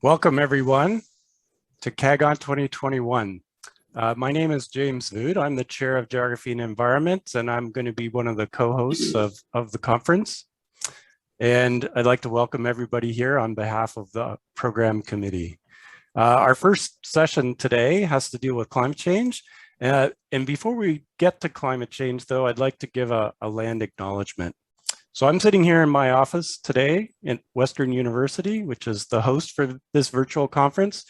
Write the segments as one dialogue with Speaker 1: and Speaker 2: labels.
Speaker 1: Welcome everyone to CAGONT 2021. My name is James Vood. I'm the Chair of Geography and Environment, and I'm going to be one of the co-hosts of the conference. And I'd like to welcome everybody here on behalf of the program committee. Our first session today has to deal with climate change. And before we get to climate change, though, I'd like to give a land acknowledgement. So I'm sitting here in my office today at Western University, which is the host for this virtual conference,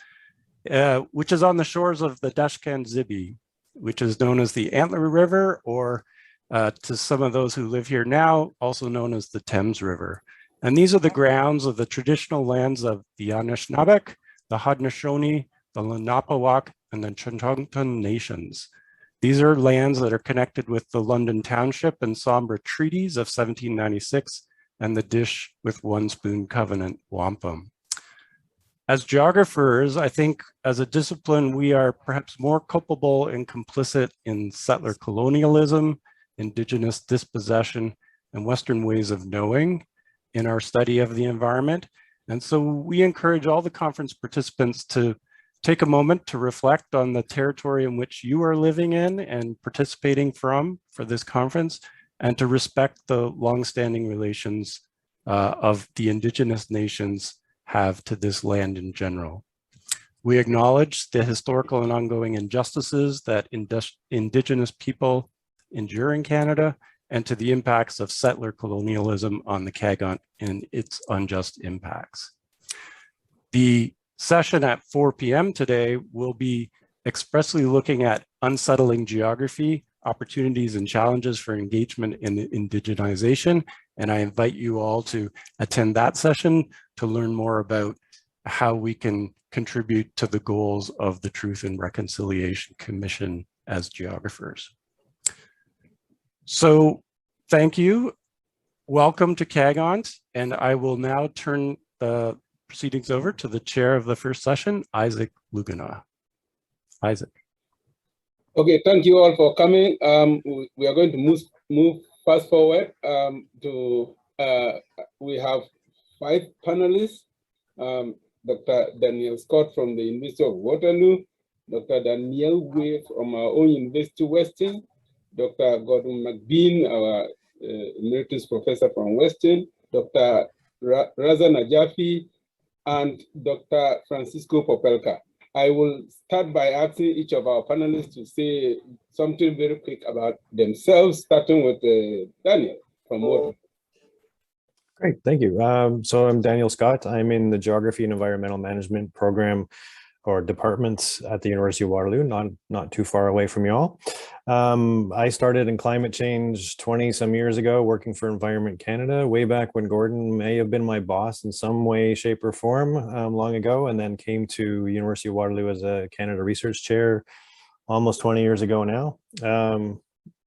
Speaker 1: which is on the shores of the Dashkan Zibi, which is known as the Antler River, or to some of those who live here now, also known as the Thames River. And these are the grounds of the traditional lands of the Anishinaabeg, the Haudenosaunee, the Lenape, and the Chunchungton nations. These are lands that are connected with the London Township and Sombra Treaties of 1796 and the Dish with One Spoon Covenant wampum. As geographers, I think as a discipline, we are perhaps more culpable and complicit in settler colonialism, indigenous dispossession, and Western ways of knowing in our study of the environment. And so we encourage all the conference participants to take a moment to reflect on the territory in which you are living in and participating from for this conference, and to respect the longstanding relations of the indigenous nations have to this land in general. We acknowledge the historical and ongoing injustices that indigenous people endure in Canada, and to the impacts of settler colonialism on the CAGONT and its unjust impacts. The session at 4 p.m. today will be expressly looking at unsettling geography, opportunities and challenges for engagement in indigenization. And I invite you all to attend that session to learn more about how we can contribute to the goals of the Truth and Reconciliation Commission as geographers. So thank you. Welcome to CAGONT, and I will now turn the proceedings over to the chair of the first session, Isaac Lugana. Isaac.
Speaker 2: Okay, thank you all for coming. We are going to move fast forward we have 5 panelists. Dr. Danielle Scott from the University of Waterloo, Dr. Danielle Way from our own University Western, Dr. Gordon McBean, our emeritus professor from Western, Dr. Reza Najafi, and Dr. Francisco Popelka. I will start by asking each of our panelists to say something very quick about themselves, starting with Daniel from Waterloo.
Speaker 3: Great, thank you. So I'm Daniel Scott. I'm in the Geography and Environmental Management program or departments at the University of Waterloo, not too far away from y'all. I started in climate change 20 some years ago, working for Environment Canada, way back when Gordon may have been my boss in some way, shape or form long ago, and then came to University of Waterloo as a Canada Research Chair almost 20 years ago now.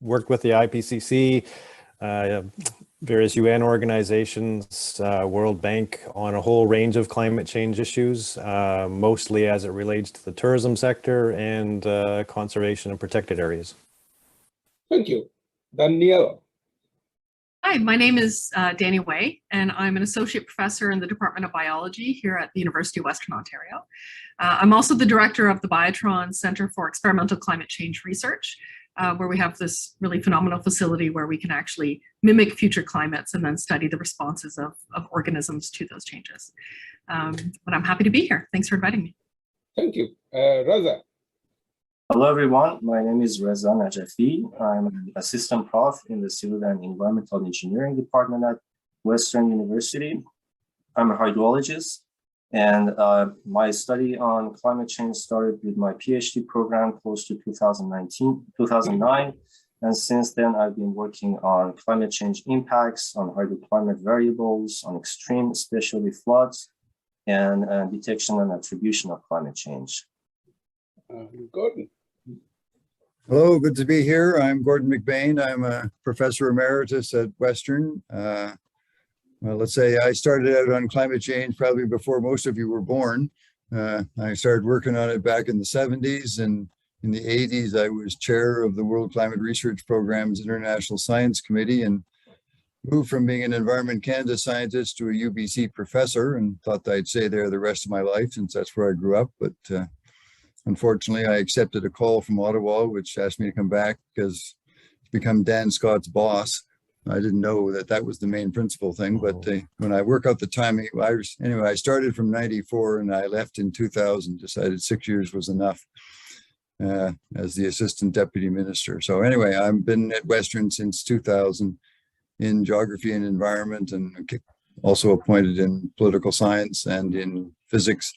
Speaker 3: Worked with the IPCC, various UN organizations, World Bank on a whole range of climate change issues, mostly as it relates to the tourism sector and conservation of protected areas.
Speaker 2: Thank you. Danielle.
Speaker 4: Hi, my name is Danielle Way, and I'm an associate professor in the Department of Biology here at the University of Western Ontario. I'm also the director of the Biotron Center for Experimental Climate Change Research, where we have this really phenomenal facility where we can actually mimic future climates and then study the responses of organisms to those changes. But I'm happy to be here. Thanks for inviting me.
Speaker 2: Thank you. Reza.
Speaker 5: Hello, everyone. My name is Reza Najafi. I'm an assistant prof in the Civil and Environmental Engineering department at Western University. I'm a hydrologist, and my study on climate change started with my PhD program close to 2009. And since then, I've been working on climate change impacts, on hydroclimate variables, on extreme, especially floods, and detection and attribution of climate change.
Speaker 2: Gordon.
Speaker 6: Hello, good to be here. I'm Gordon McBean. I'm a professor emeritus at Western. Well, let's say I started out on climate change probably before most of you were born. I started working on it back in the 70s, and in the 80s, I was chair of the World Climate Research Program's International Science Committee, and moved from being an Environment Canada scientist to a UBC professor and thought that I'd stay there the rest of my life since that's where I grew up. But unfortunately, I accepted a call from Ottawa, which asked me to come back because to become Dan Scott's boss. I didn't know that that was the main principal thing, but when I work out the timing, I started from 94 and I left in 2000, decided 6 years was enough as the assistant deputy minister. So anyway, I've been at Western since 2000 in geography and environment, and also appointed in political science and in physics.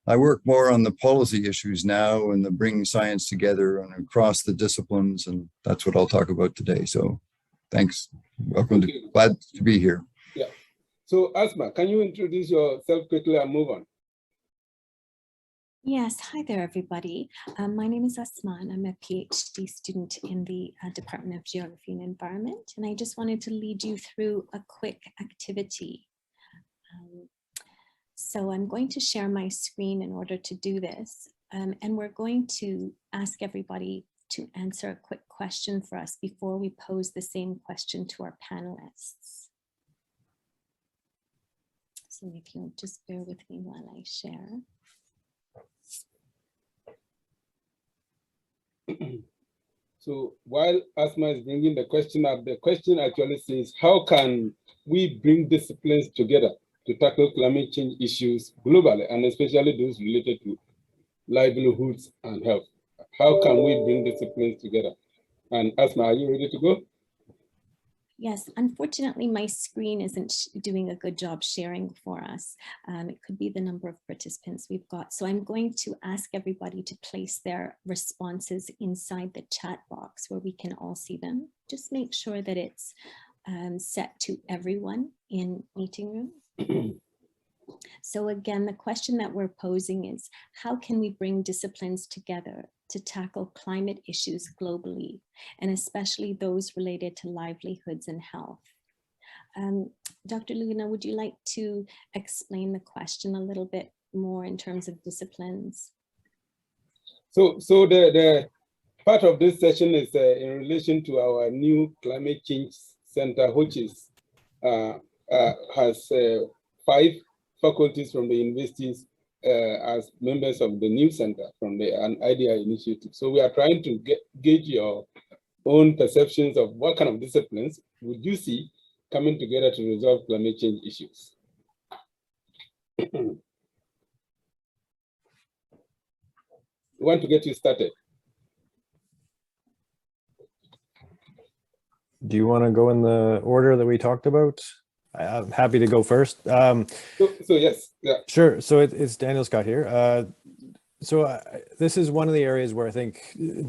Speaker 6: I work more on the policy issues now and the bringing science together and across the disciplines, and that's what I'll talk about today. So thanks. Welcome. Glad to be here.
Speaker 2: Yeah. So Asma, can you introduce yourself quickly and move on?
Speaker 7: Yes, hi there, everybody. My name is Asmon. I'm a PhD student in the Department of Geography and Environment, and I just wanted to lead you through a quick activity. So I'm going to share my screen in order to do this, and we're going to ask everybody to answer a quick question for us before we pose the same question to our panelists. So if you'll just bear with me while I share.
Speaker 2: So while Asma is bringing the question up, the question actually says, how can we bring disciplines together to tackle climate change issues globally, and especially those related to livelihoods and health? How can we bring disciplines together? And Asma, are you ready to go?
Speaker 7: Yes, unfortunately, my screen isn't doing a good job sharing for us. It could be the number of participants we've got. So I'm going to ask everybody to place their responses inside the chat box where we can all see them. Just make sure that it's set to everyone in meeting room. So again, the question that we're posing is, how can we bring disciplines together to tackle climate issues globally, and especially those related to livelihoods and health? Dr. Luna, would you like to explain the question a little bit more in terms of disciplines?
Speaker 2: So the part of this session is in relation to our new climate change center, which is has 5 faculties from the universities as members of the new center from the IDEA initiative. So we are trying to gauge your own perceptions of what kind of disciplines would you see coming together to resolve climate change issues. We want to get you started.
Speaker 3: Do you want to go in the order that we talked about? I'm happy to go first.
Speaker 2: So yes, yeah.
Speaker 3: Sure. So it's Daniel Scott here. This is one of the areas where I think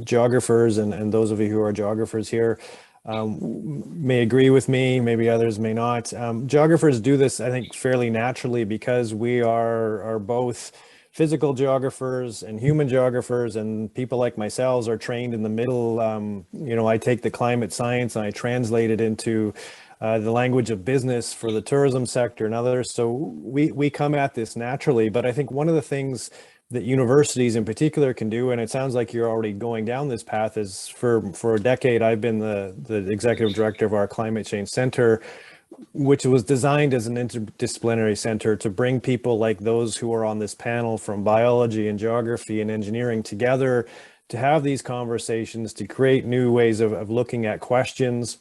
Speaker 3: geographers and those of you who are geographers here may agree with me, maybe others may not. Geographers do this, I think, fairly naturally because we are both physical geographers and human geographers, and people like myself are trained in the middle. I take the climate science and I translate it into the language of business for the tourism sector and others. So we come at this naturally, but I think one of the things that universities in particular can do, and it sounds like you're already going down this path, is for a decade, I've been the executive director of our climate change center, which was designed as an interdisciplinary center to bring people like those who are on this panel from biology and geography and engineering together to have these conversations, to create new ways of looking at questions.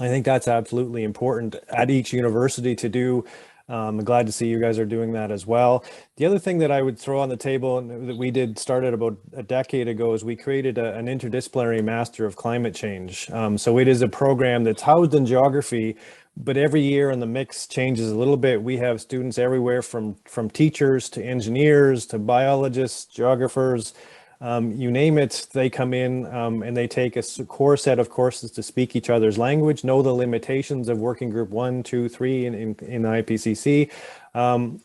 Speaker 3: I think that's absolutely important at each university to do. I'm glad to see you guys are doing that as well. The other thing that I would throw on the table that we started about a decade ago is we created an interdisciplinary Master of Climate Change. So it is a program that's housed in geography, but every year and the mix changes a little bit. We have students everywhere from teachers to engineers to biologists, geographers, you name it, they come in and they take a core set of courses to speak each other's language, know the limitations of working group 1, 2, 3 in the IPCC,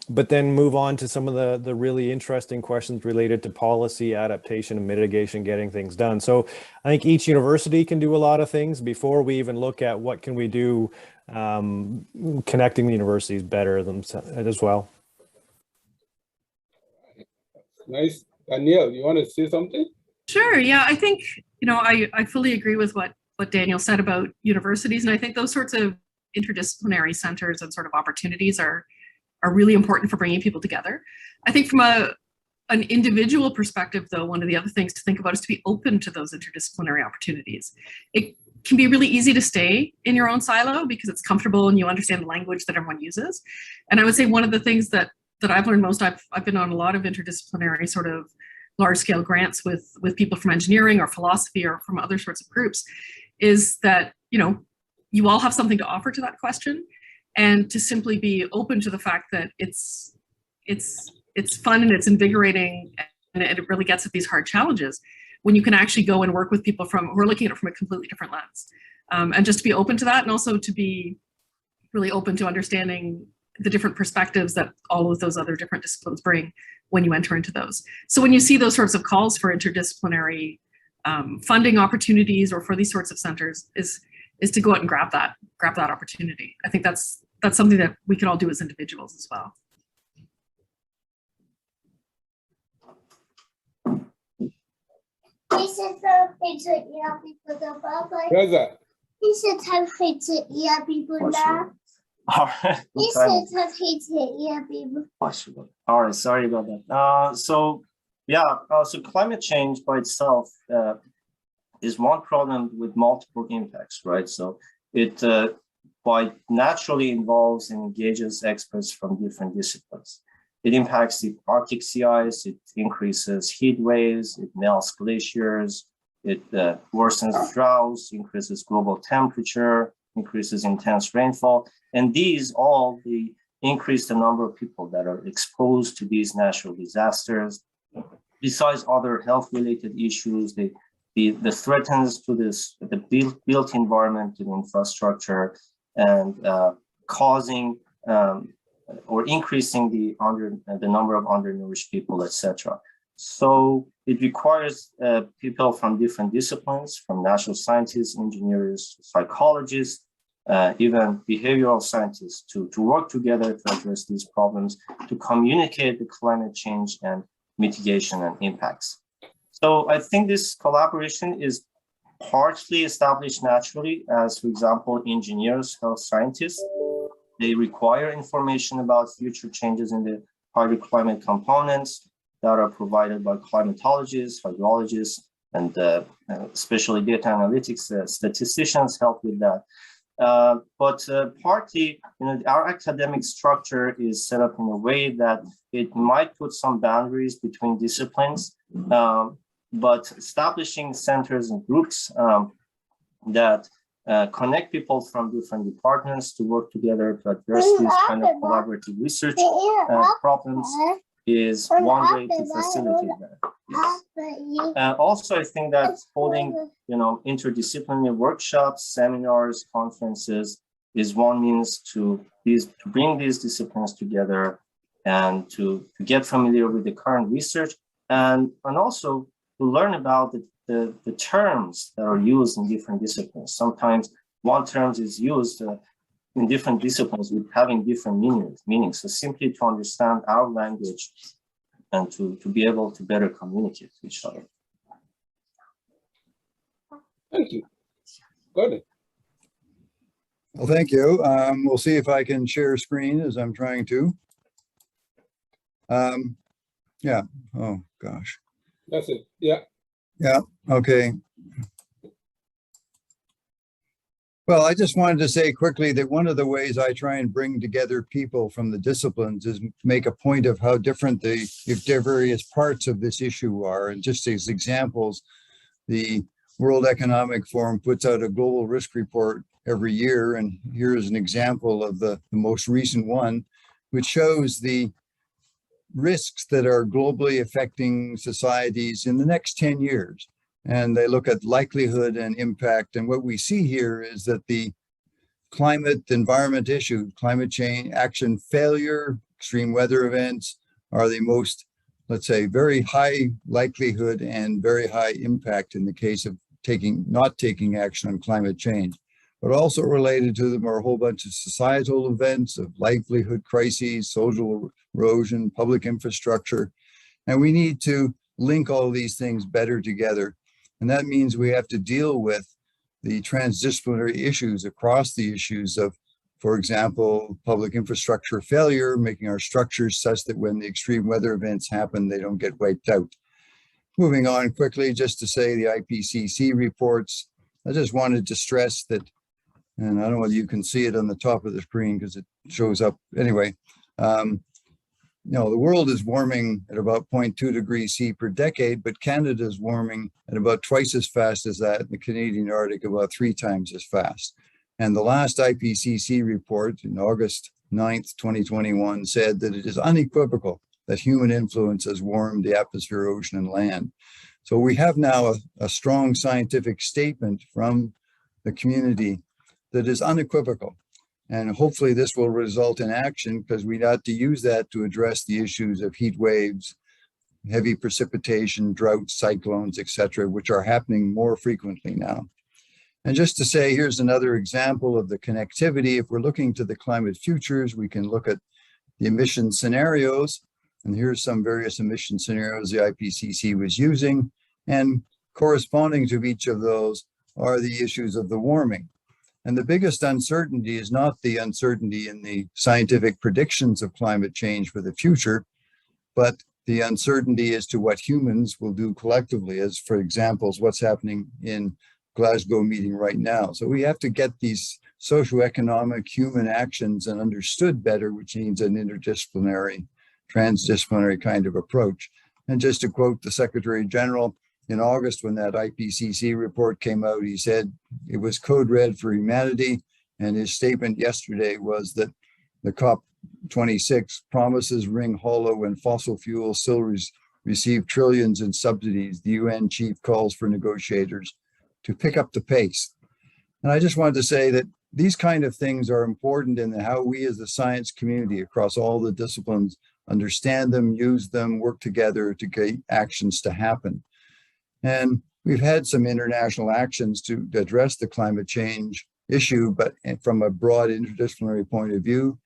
Speaker 3: but then move on to some of the really interesting questions related to policy, adaptation, and mitigation, getting things done. So I think each university can do a lot of things before we even look at what can we do connecting the universities better as well.
Speaker 2: Nice. Danielle, you want to say something?
Speaker 4: Sure. Yeah, I think, I fully agree with what Daniel said about universities. And I think those sorts of interdisciplinary centers and sort of opportunities are really important for bringing people together. I think from an individual perspective, though, one of the other things to think about is to be open to those interdisciplinary opportunities. It can be really easy to stay in your own silo because it's comfortable and you understand the language that everyone uses. And I would say one of the things that I've learned most, I've been on a lot of interdisciplinary sort of large scale grants with people from engineering or philosophy or from other sorts of groups, is that, you know, you all have something to offer to that question, and to simply be open to the fact that it's fun and it's invigorating and it really gets at these hard challenges when you can actually go and work with people who are looking at it from a completely different lens. And just to be open to that, and also to be really open to understanding the different perspectives that all of those other different disciplines bring when you enter into those. So when you see those sorts of calls for interdisciplinary funding opportunities or for these sorts of centers, is to go out and grab that opportunity. I think that's something that we can all do as individuals as well.
Speaker 2: Reza.
Speaker 5: All right, sorry about that. So climate change by itself is one problem with multiple impacts, right? So it quite naturally involves and engages experts from different disciplines. It impacts the Arctic sea ice, it increases heat waves, it melts glaciers, it worsens droughts, increases global temperature, increases intense rainfall. And these all increase the number of people that are exposed to these natural disasters. Besides other health-related issues, the threats to the built environment and infrastructure, and causing or increasing the number of undernourished people, etc. So it requires people from different disciplines, from natural scientists, engineers, psychologists, even behavioral scientists, to work together to address these problems, to communicate the climate change and mitigation and impacts. So I think this collaboration is partly established naturally, as, for example, engineers, health scientists. They require information about future changes in the hydroclimate components that are provided by climatologists, hydrologists, and especially data analytics statisticians help with that. But partly, our academic structure is set up in a way that it might put some boundaries between disciplines, but establishing centers and groups that connect people from different departments to work together to address these kind of collaborative research problems is one way to facilitate that. Yes. Also, I think that holding, interdisciplinary workshops, seminars, conferences is one means to bring these disciplines together and to get familiar with the current research, and also to learn about the terms that are used in different disciplines. Sometimes one term is used in different disciplines with having different meanings. So simply to understand our language and to be able to better communicate with each other.
Speaker 2: Thank you. Got it.
Speaker 6: Well, thank you. We'll see if I can share screen as I'm trying to. Yeah. Oh, gosh.
Speaker 2: That's it. Yeah.
Speaker 6: Yeah. Okay. Well, I just wanted to say quickly that one of the ways I try and bring together people from the disciplines is make a point of how different the various parts of this issue are. And just as examples, the World Economic Forum puts out a global risk report every year. And here is an example of the most recent one, which shows the risks that are globally affecting societies in the next 10 years. And they look at likelihood and impact. And what we see here is that the climate environment issue, climate change, action failure, extreme weather events are the most, let's say, very high likelihood and very high impact in the case of not taking action on climate change. But also related to them are a whole bunch of societal events of livelihood crises, social erosion, public infrastructure. And we need to link all these things better together. And that means we have to deal with the transdisciplinary issues across the issues of For example, public infrastructure failure, making our structures such that when the extreme weather events happen, they don't get wiped out. Moving on quickly, just to say the IPCC reports, I just wanted to stress that, and I don't know whether you can see it on the top of the screen because it shows up anyway. The world is warming at about 0.2 degrees C per decade, but Canada is warming at about twice as fast as that, and the Canadian Arctic about 3 times as fast. And the last IPCC report in August 9th, 2021 said that it is unequivocal that human influence has warmed the atmosphere, ocean, and land. So we have now a strong scientific statement from the community that is unequivocal. And hopefully this will result in action, because we got to use that to address the issues of heat waves, heavy precipitation, droughts, cyclones, etc., which are happening more frequently now. And just to say, here's another example of the connectivity. If we're looking to the climate futures, we can look at the emission scenarios. And here's some various emission scenarios the IPCC was using. And corresponding to each of those are the issues of the warming. And the biggest uncertainty is not the uncertainty in the scientific predictions of climate change for the future, but the uncertainty as to what humans will do collectively, as for example, what's happening in Glasgow meeting right now. So we have to get these socioeconomic human actions and understood better, which needs an interdisciplinary, transdisciplinary kind of approach. And just to quote the Secretary General, in August, when that IPCC report came out, he said it was code red for humanity. And his statement yesterday was that the COP26 promises ring hollow and fossil fuels still receive trillions in subsidies. The UN chief calls for negotiators to pick up the pace. And I just wanted to say that these kind of things are important in how we as the science community across all the disciplines understand them, use them, work together to get actions to happen. And we've had some international actions to address the climate change issue, but from a broad interdisciplinary point of view.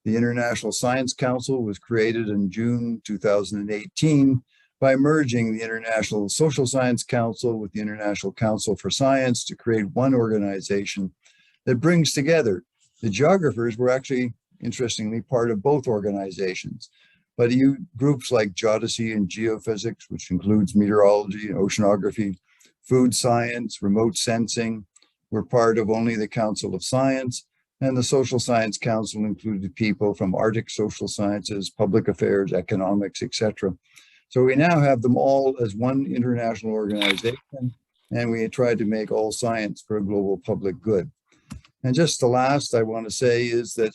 Speaker 6: The International Science Council was created in June 2018 by merging the International Social Science Council with the International Council for Science to create one organization that brings together. The geographers were actually, interestingly, part of both organizations. But groups like geodesy and geophysics, which includes meteorology and oceanography, food science, remote sensing, were part of only the Council of Science. And the Social Science Council included people from Arctic social sciences, public affairs, economics, etc. So we now have them all as one international organization, and we tried to make all science for a global public good. And just the last I want to say is that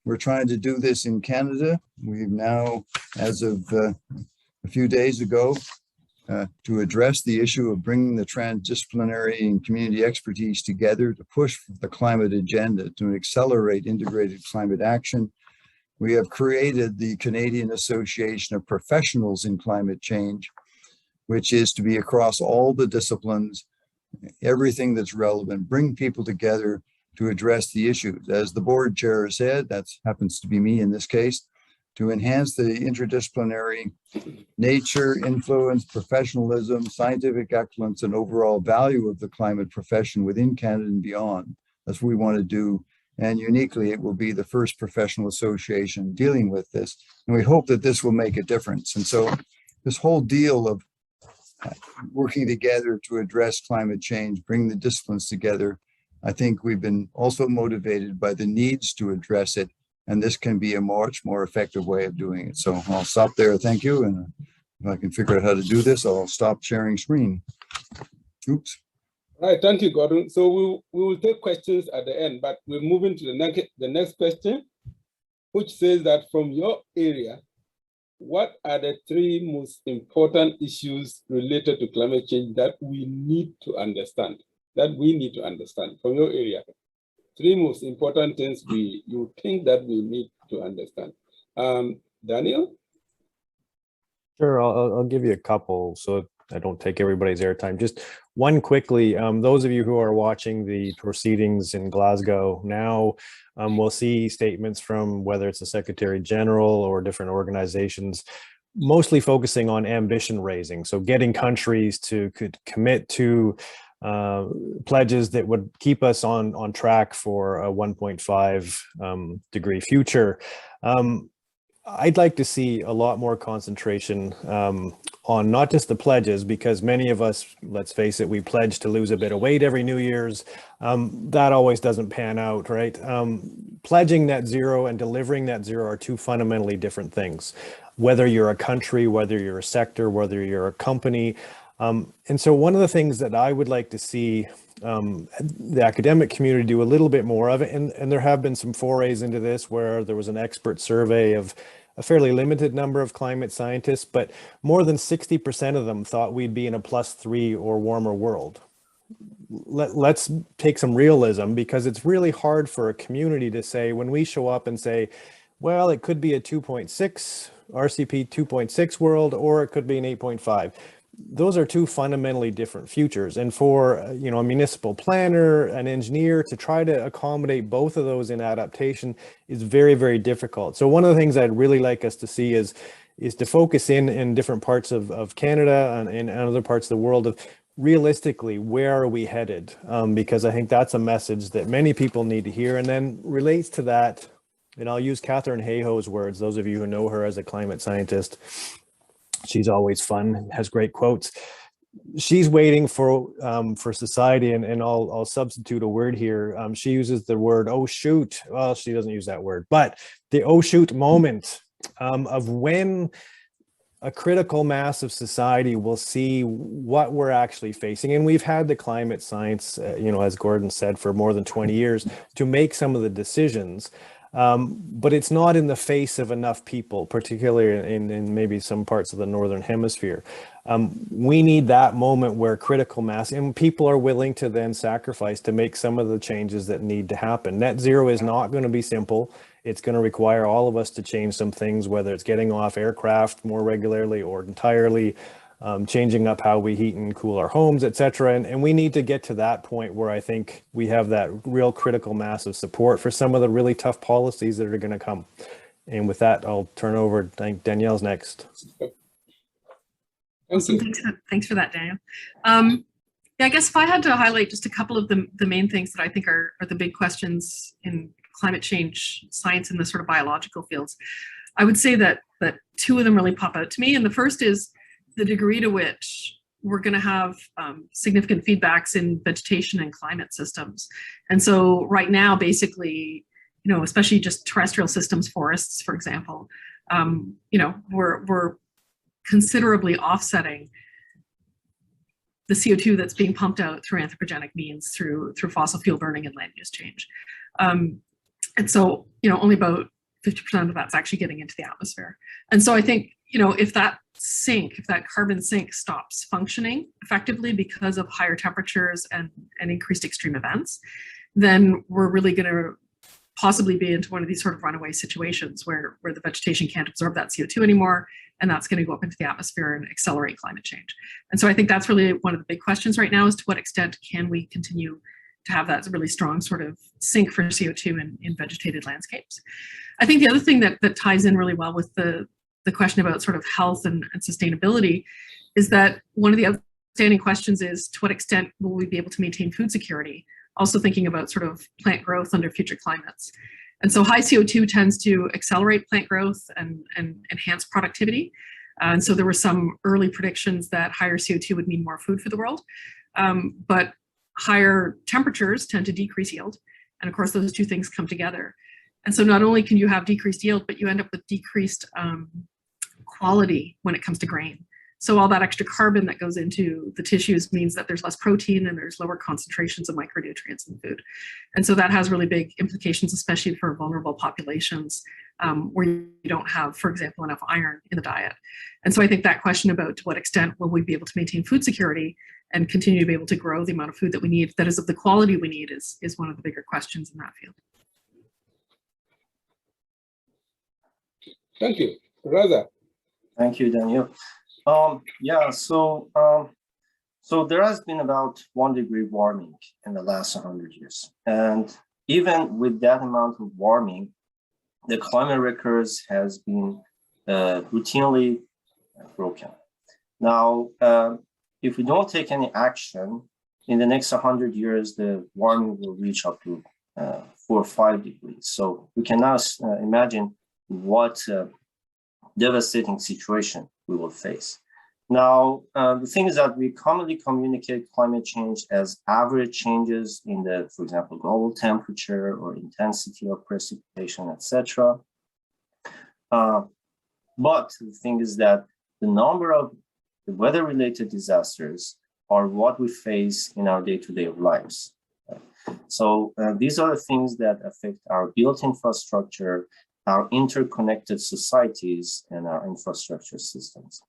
Speaker 6: we're trying to do this in Canada. We've now, as of a few days ago, to address the issue of bringing the transdisciplinary and community expertise together to push the climate agenda to accelerate integrated climate action. We have created the Canadian Association of Professionals in Climate Change, which is to be across all the disciplines, everything that's relevant, bring people together to address the issues. As the board chair said, that happens to be me in this case, to enhance the interdisciplinary nature, influence, professionalism, scientific excellence, and overall value of the climate profession within Canada and beyond. That's what we want to do. And uniquely, it will be the first professional association dealing with this. And we hope that this will make a difference. And so this whole deal of working together to address climate change, bring the disciplines together, I think we've been also motivated by the needs to address it. And this can be a much more effective way of doing it. So I'll stop there. Thank you. And if I can figure out how to do this, I'll stop sharing screen. Oops.
Speaker 2: All right, thank you, Gordon. So we will take questions at the end, but we're moving to the next question, which says that from your area, what are the 3 most important issues related to climate change that we need to understand? From your area? 3 most important things you think that we need to understand. Daniel?
Speaker 3: Sure, I'll give you a couple so I don't take everybody's airtime. Just one quickly, those of you who are watching the proceedings in Glasgow now will see statements from whether it's the Secretary General or different organizations, mostly focusing on ambition raising. So getting countries to commit to pledges that would keep us on track for a 1.5 degree future. I'd like to see a lot more concentration on not just the pledges, because many of us, let's face it, we pledge to lose a bit of weight every New Year's. That always doesn't pan out, right? Pledging net zero and delivering net zero are two fundamentally different things, whether you're a country, whether you're a sector, whether you're a company. And so one of the things that I would like to see the academic community do a little bit more of it, and there have been some forays into this where there was an expert survey of a fairly limited number of climate scientists, but more than 60% of them thought we'd be in a +3 or warmer world. Let's take some realism, because it's really hard for a community to say, when we show up and say, well, it could be a 2.6 RCP 2.6 world, or it could be an 8.5. Those are two fundamentally different futures. And for, a municipal planner, an engineer, to try to accommodate both of those in adaptation is very, very difficult. So one of the things I'd really like us to see is to focus in different parts of Canada and other parts of the world of realistically, where are we headed? Because I think that's a message that many people need to hear, and then relates to that. And I'll use Catherine Hayhoe's words, those of you who know her as a climate scientist. She's always fun, has great quotes. She's waiting for society, and I'll substitute a word here. She uses the word, oh shoot. Well, she doesn't use that word, but the oh shoot moment of when a critical mass of society will see what we're actually facing. And we've had the climate science, as Gordon said, for more than 20 years to make some of the decisions. But it's not in the face of enough people, particularly in maybe some parts of the Northern Hemisphere. We need that moment where critical mass and people are willing to then sacrifice to make some of the changes that need to happen. Net zero is not going to be simple. It's going to require all of us to change some things, whether it's getting off aircraft more regularly or entirely, changing up how we heat and cool our homes, etc. And we need to get to that point where I think we have that real critical mass of support for some of the really tough policies that are going to come. And with that, I'll turn over. I think Danielle's next.
Speaker 4: Awesome. Thanks for that, Daniel. Yeah, I guess if I had to highlight just a couple of the main things that I think are the big questions in climate change science in the sort of biological fields, I would say that two of them really pop out to me. And the first is the degree to which we're going to have significant feedbacks in vegetation and climate systems. And so right now, basically, especially just terrestrial systems, forests, for example, we're considerably offsetting the CO2 that's being pumped out through anthropogenic means, through fossil fuel burning and land use change. And so, only about 50% of that's actually getting into the atmosphere. And so I think, if that carbon sink stops functioning effectively because of higher temperatures and increased extreme events, then we're really going to possibly be into one of these sort of runaway situations where the vegetation can't absorb that CO2 anymore, and that's going to go up into the atmosphere and accelerate climate change. And so I think that's really one of the big questions right now, is to what extent can we continue to have that really strong sort of sink for CO2 in vegetated landscapes. I think the other thing that ties in really well with the question about sort of health and sustainability is that one of the outstanding questions is, to what extent will we be able to maintain food security? Also thinking about sort of plant growth under future climates. And so high CO2 tends to accelerate plant growth and enhance productivity. And so there were some early predictions that higher CO2 would mean more food for the world. But higher temperatures tend to decrease yield. And of course, those two things come together. And so not only can you have decreased yield, but you end up with decreased quality when it comes to grain. So all that extra carbon that goes into the tissues means that there's less protein and there's lower concentrations of micronutrients in food. And so that has really big implications, especially for vulnerable populations where you don't have, for example, enough iron in the diet. And so I think that question about to what extent will we be able to maintain food security and continue to be able to grow the amount of food that we need, that is of the quality we need, is one of the bigger questions in that field.
Speaker 2: Thank you. Reza.
Speaker 5: Thank you, Danielle. So there has been about 1 degree warming in the last 100 years. And even with that amount of warming, the climate records has been routinely broken. Now, if we don't take any action, in the next 100 years, the warming will reach up to 4 or 5 degrees. So we can now imagine what devastating situation we will face. Now, the thing is that we commonly communicate climate change as average changes in the, for example, global temperature or intensity of precipitation, etc. But the thing is that the number of the weather-related disasters are what we face in our day-to-day lives. So these are the things that affect our built infrastructure, our interconnected societies, and our infrastructure systems.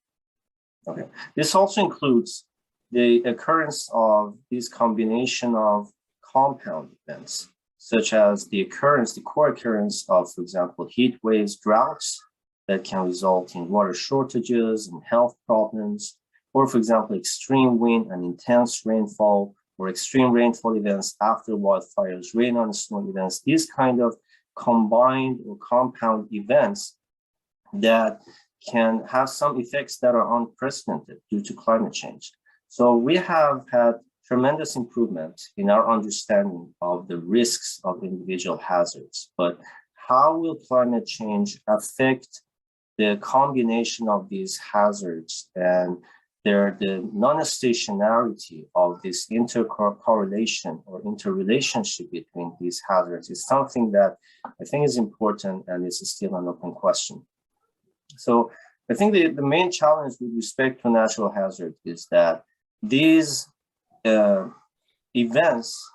Speaker 5: Okay. This also includes the occurrence of this combination of compound events, such as the co-occurrence of, for example, heat waves, droughts that can result in water shortages and health problems, or, for example, extreme wind and intense rainfall, or extreme rainfall events after wildfires, rain on snow events. These kind of combined or compound events that can have some effects that are unprecedented due to climate change. So we have had tremendous improvement in our understanding of the risks of individual hazards, but how will climate change affect the combination of these hazards and the non-stationarity of this intercorrelation or interrelationship between these hazards is something that I think is important and is still an open question. So I think the main challenge with respect to natural hazard is that these events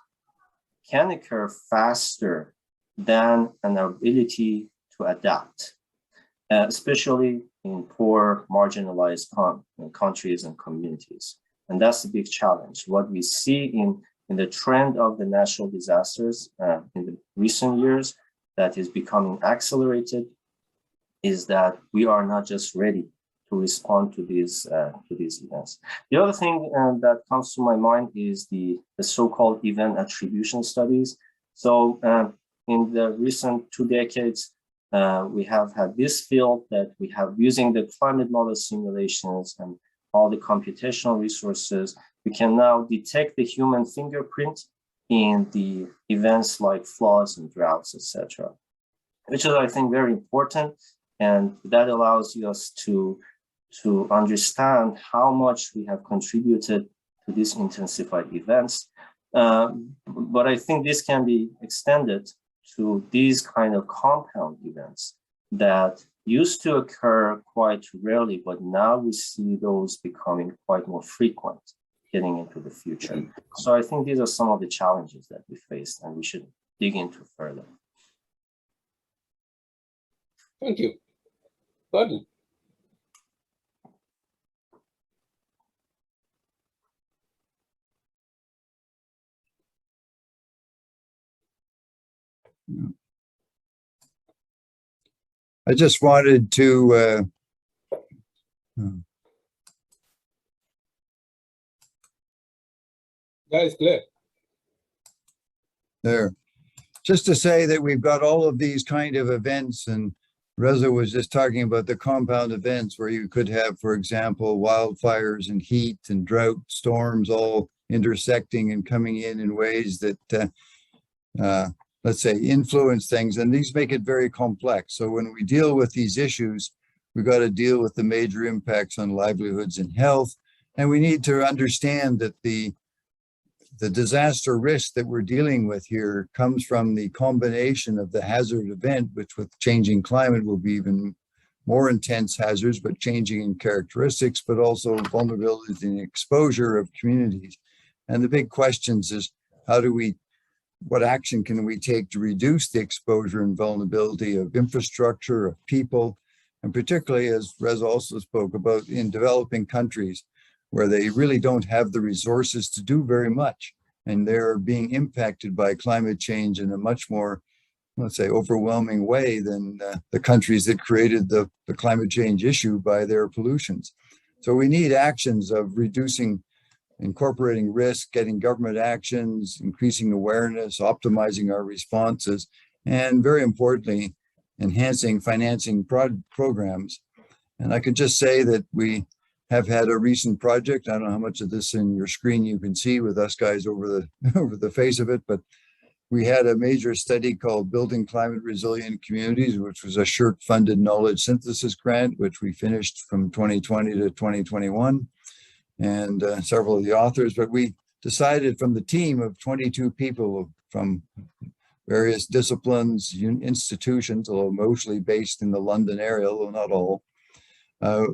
Speaker 5: can occur faster than an ability to adapt, especially in poor, marginalized countries and communities. And that's the big challenge. What we see in the trend of the natural disasters in the recent years that is becoming accelerated is that we are not just ready to respond to these events. The other thing that comes to my mind is the so-called event attribution studies. So in the recent 2 decades, we have had this field that we have using the climate model simulations and all the computational resources, we can now detect the human fingerprint in the events like floods and droughts, etc., which is, I think, very important. And that allows us to understand how much we have contributed to these intensified events. But I think this can be extended to these kind of compound events that used to occur quite rarely, but now we see those becoming quite more frequent getting into the future. So I think these are some of the challenges that we face and we should dig into further.
Speaker 2: Thank you. Gordon.
Speaker 6: I just wanted to
Speaker 2: That is clear.
Speaker 6: there. Just to say that we've got all of these kind of events, and Reza was just talking about the compound events where you could have, for example, wildfires and heat and drought storms all intersecting and coming in ways that, let's say, influence things. And these make it very complex. So when we deal with these issues, we've got to deal with the major impacts on livelihoods and health. And we need to understand that the disaster risk that we're dealing with here comes from the combination of the hazard event, which with changing climate will be even more intense hazards, but changing in characteristics, but also vulnerability and exposure of communities. And the big questions is what action can we take to reduce the exposure and vulnerability of infrastructure, of people, and particularly, as Reza also spoke about, in developing countries where they really don't have the resources to do very much. And they're being impacted by climate change in a much more, let's say, overwhelming way than the countries that created the climate change issue by their pollutions. So we need actions of reducing, incorporating risk, getting government actions, increasing awareness, optimizing our responses, and very importantly, enhancing financing programs. And I could just say that we have had a recent project. I don't know how much of this in your screen you can see with us guys over the over the face of it, but we had a major study called Building Climate Resilient Communities, which was a SSHRC-funded knowledge synthesis grant, which we finished from 2020 to 2021, and several of the authors. But we decided from the team of 22 people from various disciplines, institutions, although mostly based in the London area, although not all,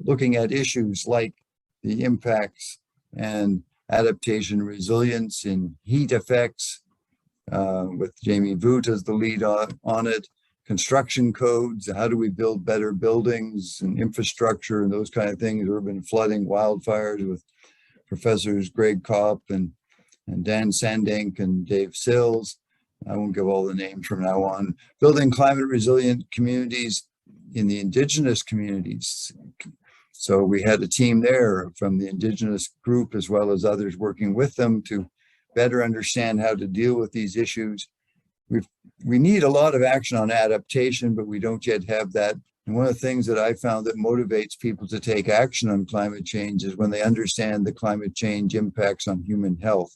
Speaker 6: looking at issues like the impacts and adaptation resilience in heat effects, with Jamie Voot as the lead on it, construction codes, how do we build better buildings and infrastructure and those kind of things, urban flooding, wildfires, with Professors Greg Kopp and Dan Sandink and Dave Sills. I won't give all the names from now on. Building climate resilient communities in the Indigenous communities. So we had a team there from the Indigenous group as well as others working with them to better understand how to deal with these issues. We need a lot of action on adaptation, but we don't yet have that. And one of the things that I found that motivates people to take action on climate change is when they understand the climate change impacts on human health.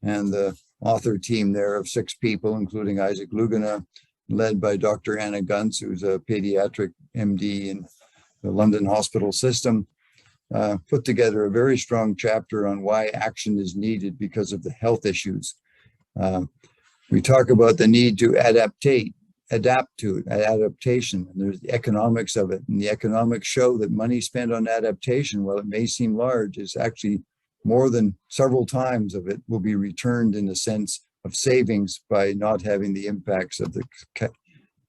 Speaker 6: And the author team there of 6 people, including Isaac Lugana, led by Dr. Anna Gunz, who's a pediatric MD in the London hospital system, put together a very strong chapter on why action is needed because of the health issues. We talk about the need to adapt to it, adaptation, and there's the economics of it. And the economics show that money spent on adaptation, while it may seem large, is actually more than several times of it will be returned in a sense of savings by not having the impacts of the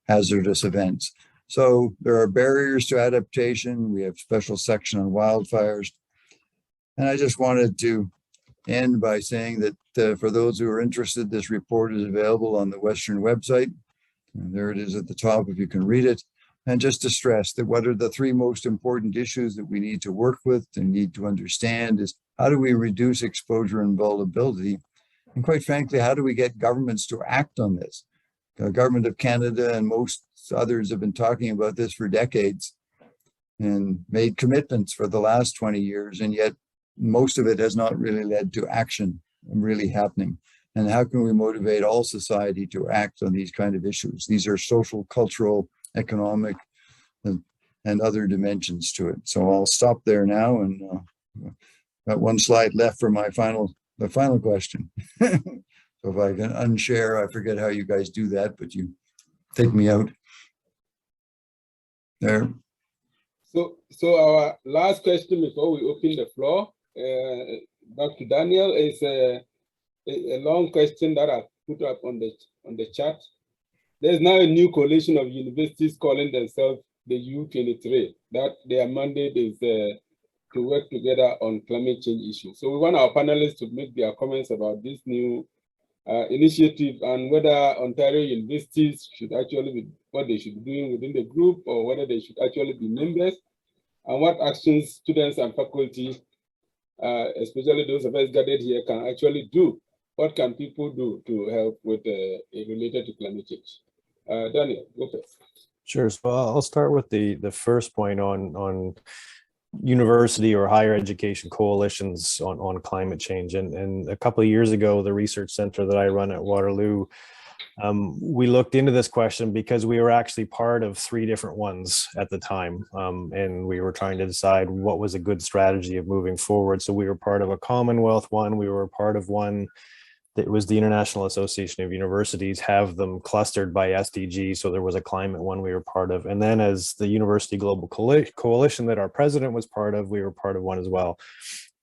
Speaker 6: hazardous events. So there are barriers to adaptation. We have a special section on wildfires. And I just wanted to end by saying that for those who are interested, this report is available on the Western website. And there it is at the top if you can read it. And just to stress that what are the 3 most important issues that we need to work with and need to understand is how do we reduce exposure and vulnerability? And quite frankly, how do we get governments to act on this? The government of Canada and most others have been talking about this for decades and made commitments for the last 20 years, and yet most of it has not really led to action really happening. And how can we motivate all society to act on these kind of issues? These are social, cultural, economic, and other dimensions to it. So I'll stop there now, and got 1 slide left for my the final question. So if I can unshare, I forget how you guys do that, but you take me out there.
Speaker 2: So our last question before we open the floor, back to Danielle, is a long question that I put up on the chat. There's now a new coalition of universities calling themselves the U23. That their mandate is to work together on climate change issues. So we want our panelists to make their comments about this new initiative and whether Ontario universities should actually be what they should be doing within the group, or whether they should actually be members, and what actions students and faculty, especially those of us gathered here, can actually do. What can people do to help with related to climate change? Daniel, go first.
Speaker 3: Sure. So I'll start with the first point on university or higher education coalitions on climate change. And a couple of years ago, the research center that I run at Waterloo, we looked into this question because we were actually part of 3 different ones at the time. And we were trying to decide what was a good strategy of moving forward. So we were part of a Commonwealth one, we were part of one that was the International Association of Universities, have them clustered by SDG. So there was a climate one we were part of. And then as the University Global Coalition that our president was part of, we were part of one as well.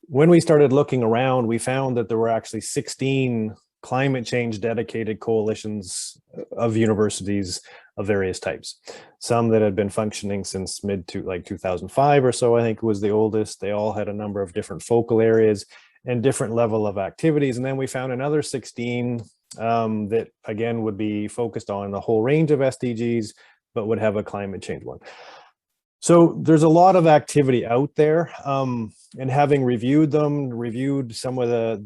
Speaker 3: When we started looking around, we found that there were actually 16 climate change dedicated coalitions of universities of various types. Some that had been functioning since like 2005 or so, I think was the oldest. They all had a number of different focal areas and different level of activities. And then we found another 16 that again would be focused on the whole range of SDGs, but would have a climate change one. So there's a lot of activity out there, and having reviewed some of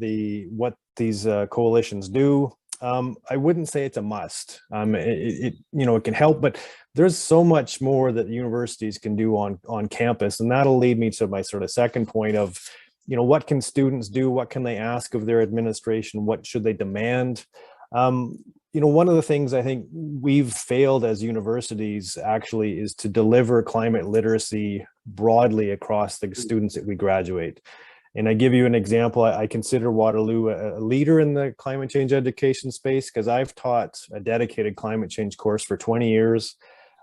Speaker 3: what these coalitions do, I wouldn't say it's a must. It can help, but there's so much more that universities can do on campus, and that'll lead me to my sort of second point of, what can students do? What can they ask of their administration? What should they demand? One of the things I think we've failed as universities actually is to deliver climate literacy broadly across the students that we graduate. And I give you an example. I consider Waterloo a leader in the climate change education space because I've taught a dedicated climate change course for 20 years.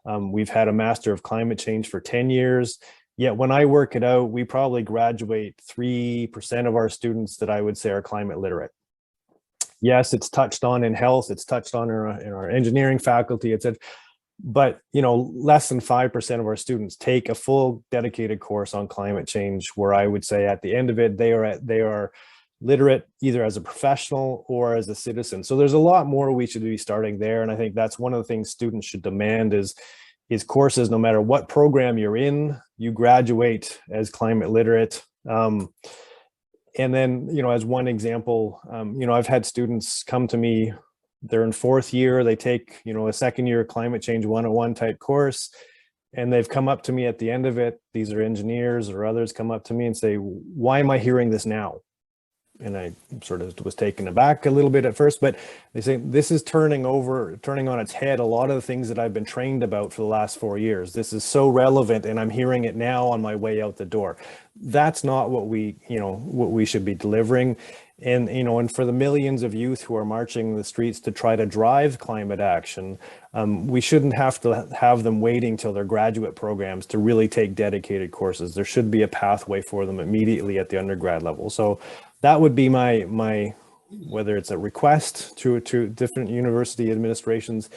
Speaker 3: We've had a Master of Climate Change for 10 years. Yet when I work it out, we probably graduate 3% of our students that I would say are climate literate. Yes, it's touched on in health, it's touched on in our engineering faculty, etc. But less than 5% of our students take a full dedicated course on climate change, where I would say at the end of it, they are literate either as a professional or as a citizen. So there's a lot more we should be starting there. And I think that's one of the things students should demand is courses, no matter what program you're in, you graduate as climate literate. And then, as one example, I've had students come to me, they're in fourth year, they take, a second year climate change 101 type course, and they've come up to me at the end of it. These are engineers or others come up to me and say, why am I hearing this now? And I sort of was taken aback a little bit at first, but they say this is turning on its head a lot of the things that I've been trained about for the last 4 years. This is so relevant, and I'm hearing it now on my way out the door. That's not what we should be delivering. And for the millions of youth who are marching the streets to try to drive climate action, we shouldn't have to have them waiting till their graduate programs to really take dedicated courses. There should be a pathway for them immediately at the undergrad level. So that would be my whether it's a request to different university administrations,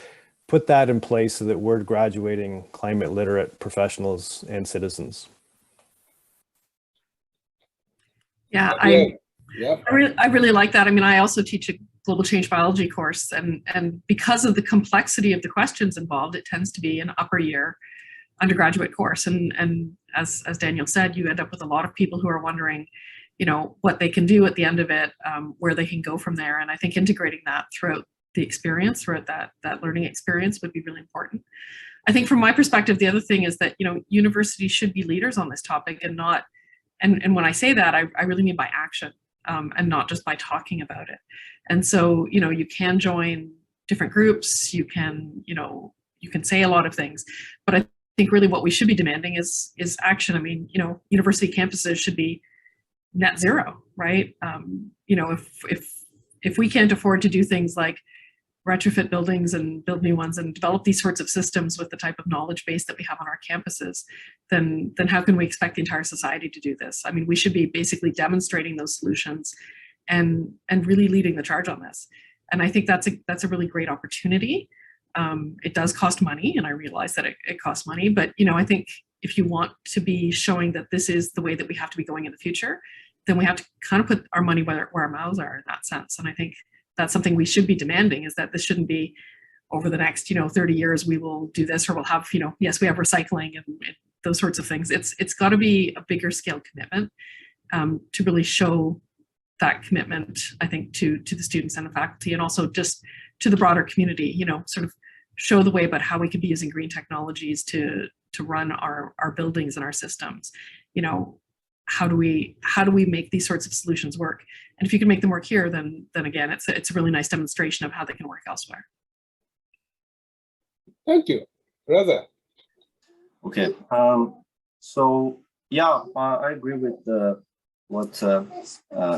Speaker 3: put that in place so that we're graduating climate literate professionals and citizens.
Speaker 4: Yeah,
Speaker 2: Yeah.
Speaker 4: I really like that. I mean, I also teach a global change biology course, and because of the complexity of the questions involved, it tends to be an upper year undergraduate course. And as Danielle said, you end up with a lot of people who are wondering, what they can do at the end of it, where they can go from there. And I think integrating that throughout the experience, throughout that learning experience would be really important. I think from my perspective, the other thing is that, universities should be leaders on this topic and not, and when I say that, I really mean by action. And not just by talking about it. And so, you can join different groups, you can say a lot of things, but I think really what we should be demanding is action. I mean, university campuses should be net zero, right? If we can't afford to do things like retrofit buildings and build new ones and develop these sorts of systems with the type of knowledge base that we have on our campuses, then how can we expect the entire society to do this? I mean, we should be basically demonstrating those solutions and really leading the charge on this. And I think that's a really great opportunity. It does cost money, and I realize that it costs money, but I think if you want to be showing that this is the way that we have to be going in the future, then we have to kind of put our money where our mouths are in that sense. And I think that's something we should be demanding, is that this shouldn't be over the next 30 years we will do this, or we'll have yes, we have recycling and those sorts of things. It's got to be a bigger scale commitment to really show that commitment, I think, to the students and the faculty, and also just to the broader community. Sort of show the way about how we could be using green technologies to run our buildings and our systems. How do we make these sorts of solutions work? And if you can make them work here, then again, it's a really nice demonstration of how they can work elsewhere.
Speaker 2: Thank you, Reza.
Speaker 5: Okay, so yeah, I agree with what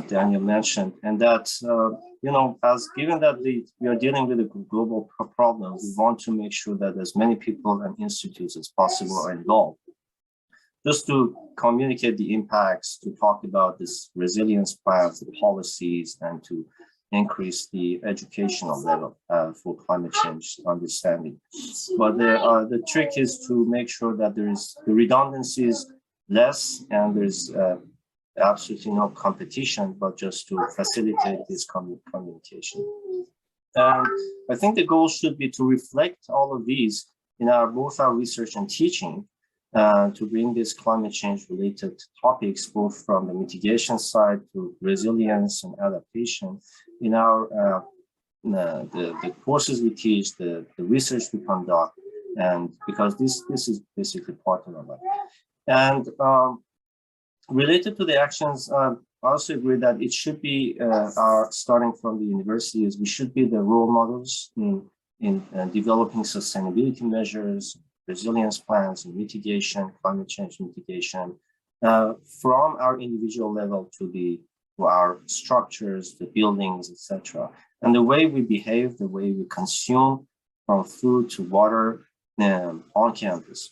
Speaker 5: Daniel mentioned, and that as given that we are dealing with a global problem, we want to make sure that as many people and institutes as possible are involved. Just to communicate the impacts, to talk about this resilience plans, the policies, and to increase the educational level for climate change understanding. But the trick is to make sure that the redundancy is less, and there's absolutely no competition, but just to facilitate this communication. And I think the goal should be to reflect all of these in both our research and teaching, to bring these climate change related topics, both from the mitigation side to resilience and adaptation in our the courses we teach, the research we conduct, and because this is basically part of our life. And related to the actions, I also agree that it should be starting from the universities. We should be the role models in developing sustainability measures, resilience plans, and mitigation, climate change mitigation, from our individual level to our structures, the buildings, etc. And the way we behave, the way we consume, from food to water on campus.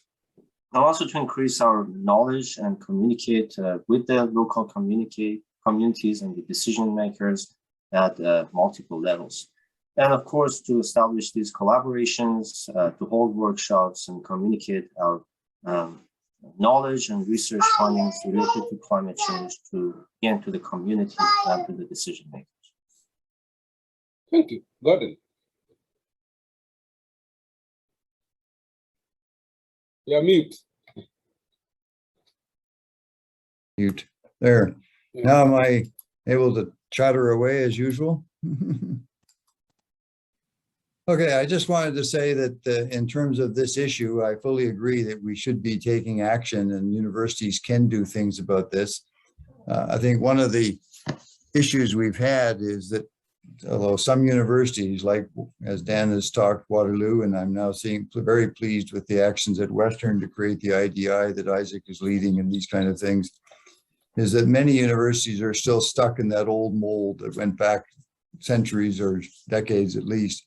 Speaker 5: And also to increase our knowledge and communicate with the local communities and the decision makers at multiple levels. And of course, to establish these collaborations, to hold workshops and communicate our knowledge and research findings related to climate change to the community and to the decision makers.
Speaker 2: Thank you. Gordon. You're mute.
Speaker 6: Mute. There. Now am I able to chatter away as usual? Okay, I just wanted to say that in terms of this issue, I fully agree that we should be taking action and universities can do things about this. I think one of the issues we've had is that although some universities, like as Dan has talked, Waterloo, and I'm now seeing very pleased with the actions at Western to create the IDI that Isaac is leading and these kind of things, is that many universities are still stuck in that old mold that went back centuries or decades at least,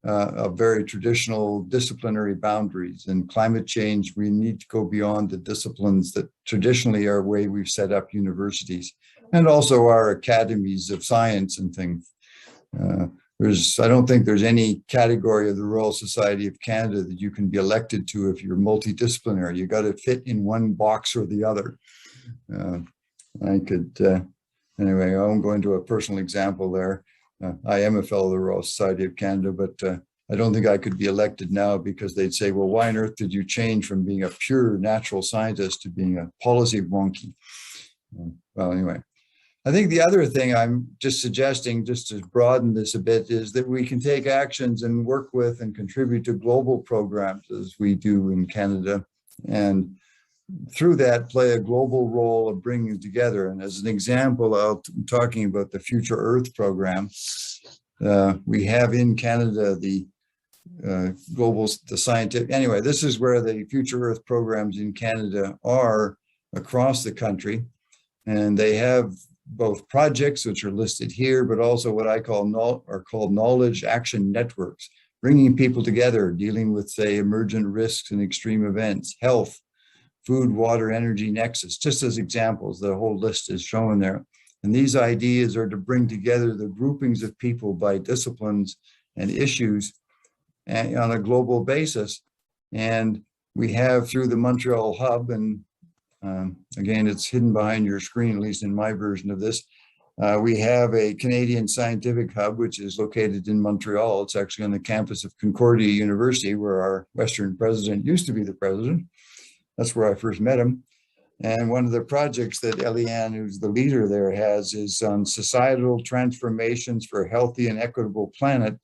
Speaker 6: of very traditional disciplinary boundaries. And climate change, we need to go beyond the disciplines that traditionally are the way we've set up universities and also our academies of science and things. I don't think there's any category of the Royal Society of Canada that you can be elected to if you're multidisciplinary. You got to fit in one box or the other. Anyway, I won't go into a personal example there. I am a fellow of the Royal Society of Canada, but I don't think I could be elected now because they'd say, well, why on earth did you change from being a pure natural scientist to being a policy wonky? Well, anyway. I think the other thing I'm just suggesting, just to broaden this a bit, is that we can take actions and work with and contribute to global programs as we do in Canada. And through that, play a global role of bringing together. And as an example, I'm talking about the Future Earth program. We have in Canada the scientific, anyway, this is where the Future Earth programs in Canada are across the country. And they have both projects, which are listed here, but also what I call called knowledge action networks, bringing people together, dealing with, say, emergent risks and extreme events, health, food, water, energy nexus, just as examples. The whole list is shown there. And these ideas are to bring together the groupings of people by disciplines and issues on a global basis. And we have through the Montreal Hub, and again, it's hidden behind your screen, at least in my version of this. We have a Canadian Scientific Hub, which is located in Montreal. It's actually on the campus of Concordia University, where our Western president used to be the president. That's where I first met him. And one of the projects that Eliane, who's the leader there, has is on societal transformations for a healthy and equitable planet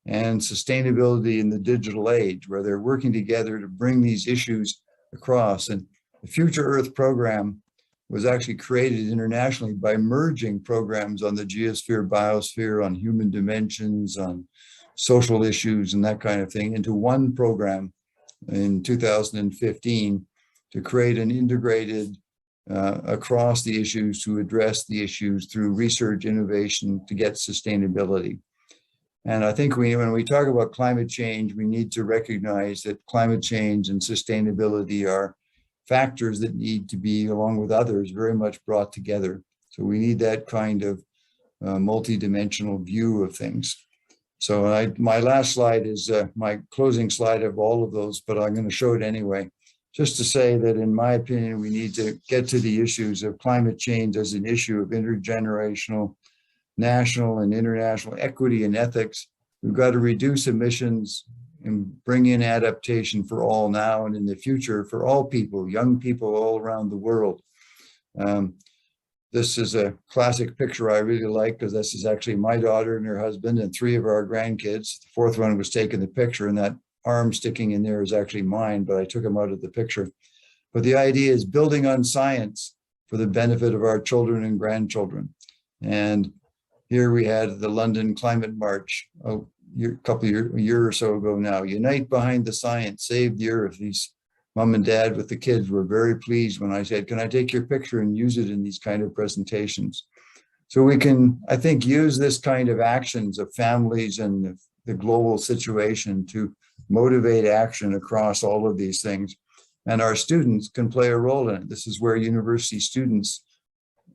Speaker 6: and sustainability in the digital age, where they're working together to bring these issues across. And the Future Earth program was actually created internationally by merging programs on the geosphere, biosphere, on human dimensions, on social issues and that kind of thing into one program in 2015 to create an integrated across the issues to address the issues through research innovation to get sustainability. And I think when we talk about climate change, we need to recognize that climate change and sustainability are factors that need to be, along with others, very much brought together. So we need that kind of multidimensional view of things. So my last slide is my closing slide of all of those, but I'm going to show it anyway, just to say that in my opinion, we need to get to the issues of climate change as an issue of intergenerational, national and international equity and ethics. We've got to reduce emissions and bring in adaptation for all now and in the future for all people, young people all around the world. this is a classic picture I really like because this is actually my daughter and her husband and 3 of our grandkids. The 4th one was taking the picture, and that arm sticking in there is actually mine, but I took him out of the picture. But the idea is building on science for the benefit of our children and grandchildren. And here we had the London Climate March a year or so ago now. Unite behind the science, save the earth. These mom and dad with the kids were very pleased when I said, can I take your picture and use it in these kind of presentations? So we can, I think, use this kind of actions of families and the global situation to motivate action across all of these things. And our students can play a role in it. This is where university students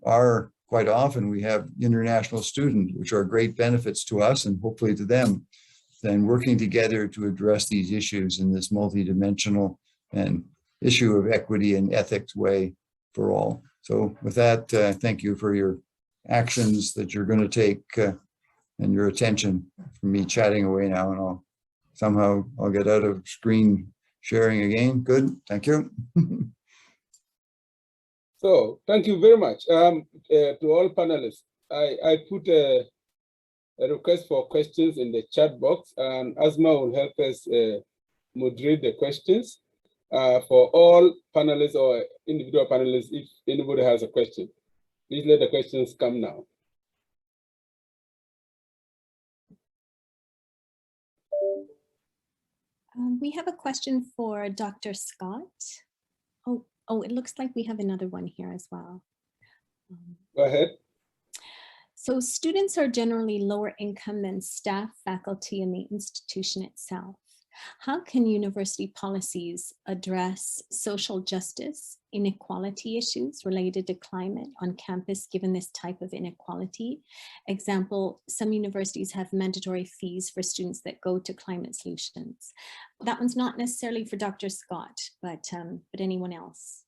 Speaker 6: are quite often. We have international students, which are great benefits to us and hopefully to them, then working together to address these issues in this multidimensional and issue of equity and ethics way for all. So with that, thank you for your actions that you're going to take and your attention from me chatting away now, and I'll get out of screen sharing again. Good, thank you.
Speaker 2: So thank you very much to all panelists. I put a request for questions in the chat box, and Asma will help us moderate the questions for all panelists or individual panelists. If anybody has a question, please let the questions come now.
Speaker 7: We have a question for Dr. Scott. Oh, it looks like we have another one here as well.
Speaker 2: Go ahead.
Speaker 7: So students are generally lower income than staff, faculty, and the institution itself. How can university policies address social justice, inequality issues related to climate on campus given this type of inequality? Example, some universities have mandatory fees for students that go to climate solutions. That one's not necessarily for Dr. Scott, but anyone else?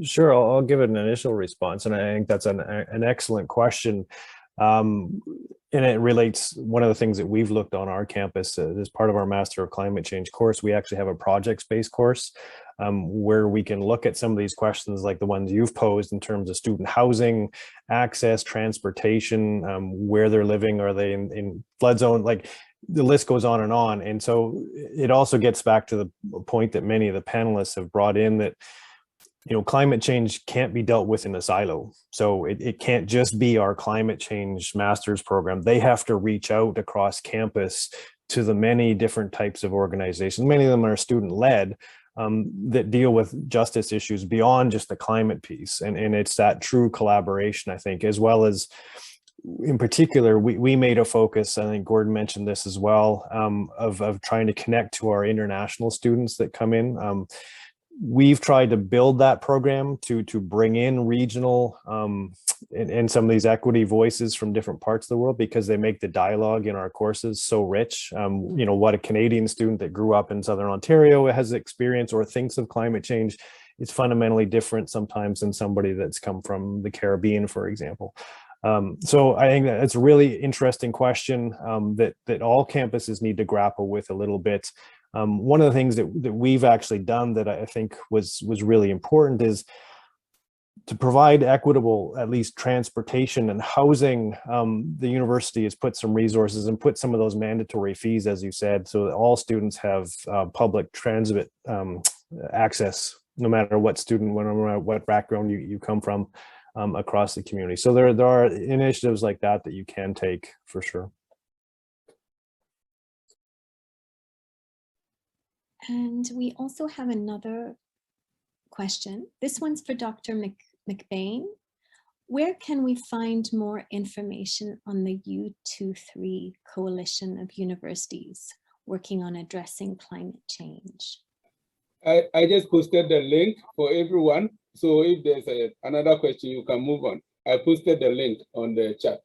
Speaker 3: Sure, I'll give it an initial response, and I think that's an excellent question. And it relates, one of the things that we've looked on our campus as part of our Master of Climate Change course, we actually have a projects-based course where we can look at some of these questions like the ones you've posed in terms of student housing, access, transportation, where they're living, are they in flood zone, like the list goes on. And so it also gets back to the point that many of the panelists have brought in, that climate change can't be dealt with in a silo. So it can't just be our climate change master's program. They have to reach out across campus to the many different types of organizations. Many of them are student-led that deal with justice issues beyond just the climate piece. And it's that true collaboration, I think, as well as, in particular, we made a focus, I think Gordon mentioned this as well, of trying to connect to our international students that come in. We've tried to build that program to bring in regional and some of these equity voices from different parts of the world, because they make the dialogue in our courses so rich. What a Canadian student that grew up in Southern Ontario has experienced or thinks of climate change is fundamentally different sometimes than somebody that's come from the Caribbean, for example. So I think that it's a really interesting question that all campuses need to grapple with a little bit. One of the things that we've actually done that I think was really important is to provide equitable, at least transportation and housing. The university has put some resources and put some of those mandatory fees, as you said, so that all students have public transit access, no matter what student, no matter what background you come from across the community. So there are initiatives like that you can take for sure.
Speaker 7: And we also have another question. This one's for Dr. McBean. Where can we find more information on the U23 Coalition of Universities working on addressing climate change?
Speaker 2: I just posted the link for everyone. So if there's another question, you can move on. I posted the link on the chat.